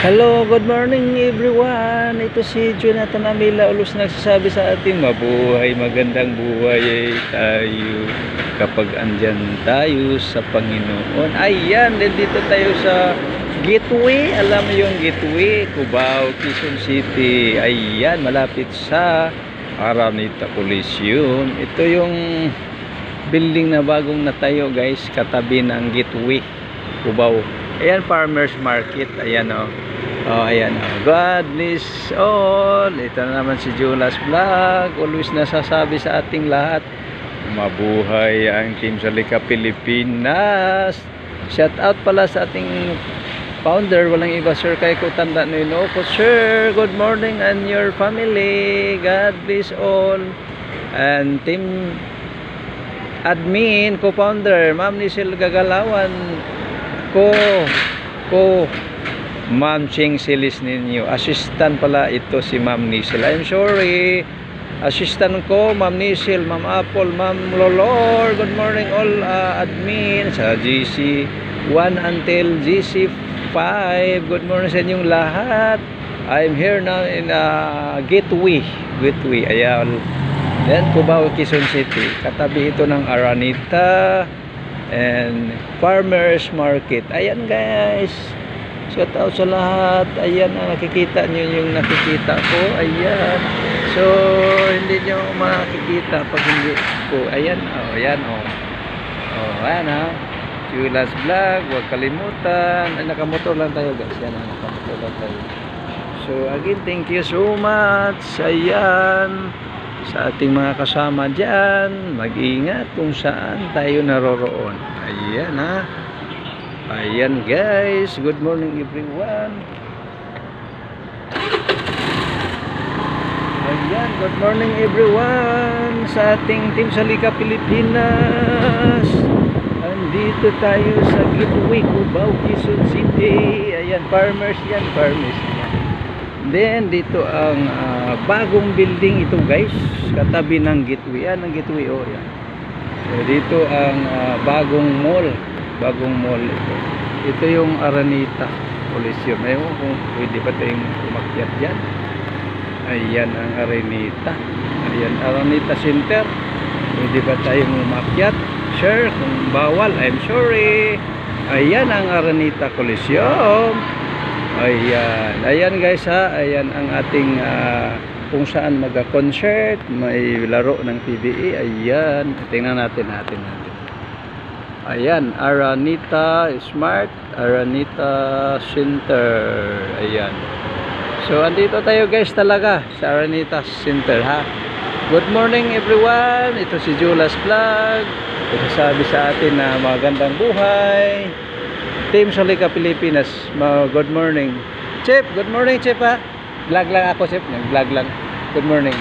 Hello, good morning everyone. Ito si Jonathan Amila Ulos nagsasabi sa ating mabuhay, magandang buhay tayo kapag andyan tayo sa Panginoon. Ayan, dito tayo sa Gateway. Alam mo yung Gateway, Cubao, Quezon City. Ayan, malapit sa Araneta Coliseum. Ito yung building na bagong natayo guys, katabi ng Gateway, Cubao. Ayan, Farmers Market. Ayan o. Oh, ayan. Oh. God bless all. Ito na naman si Julas Vlog. Always nasasabi sa ating lahat, mabuhay ang Team Salika Pilipinas. Shout out pala sa ating founder. Walang iba, Sir Kayko Tanda Noynoco. Sir, good morning and your family. God bless all. And Team Admin, co-founder, Ma'am Nisil Gagalawan. Ma'am Ching Silis ninyo. Assistant pala ito si Ma'am Nisil. I'm sorry. Assistant ko, Ma'am Nisil, Ma'am Apple, Ma'am Lolor. Good morning all admin sa GC 1 until GC 5. Good morning sa inyong lahat. I'm here now in Gateway. Ayan. Then Cubao, Quezon City. Katabi ito ng Araneta and Farmers Market. Ayan guys. Shout out sa lahat. Ayan ang nakikita nyo, yung nakikita ko. Ayan. So, hindi nyo makikita pag hindi ko. Ayan. Oh, ayan. Oh. Oh, ayan ha. Julas Vlog. Huwag kalimutan. Ay, nakamotor lang tayo guys. Yan ha. Nakamotor lang tayo. So, again, thank you so much. Ayan. Sa ating mga kasama dyan. Mag-ingat kung saan tayo naroroon. Ayan ha. Ayan guys, good morning everyone. Ayan, good morning everyone sa ating Team Salika Pilipinas. Andito tayo sa Gateway, Cubao, Quezon City. Ayan, farmers yan, farmers yan. Then dito ang bagong building ito guys, katabi ng Gateway. Yan ang Gateway, oh yan. So dito ang bagong mall ito. Ito yung Araneta Coliseum. Ewan kung pwede pa tayong umakyat dyan. Ayan ang Araneta. Ayan, Araneta Center. Pwede ba tayong umakyat? Sure, kung bawal, I'm sorry. Ayan ang Araneta Coliseum. Ayan guys ha. Ayan ang ating kung saan mag-concert. May laro ng PBA. Ayan, tingnan natin. Ayan, Araneta Smart, Araneta Center. Ayan. So, andito tayo guys talaga sa Araneta Center ha. Good morning everyone. Ito si Julas Vlog. Ito sabi sa atin na magandang buhay. Team Salika Pilipinas. Good morning. Chip, good morning Chip ha. Vlog lang ako Chip. Vlog lang. Good morning.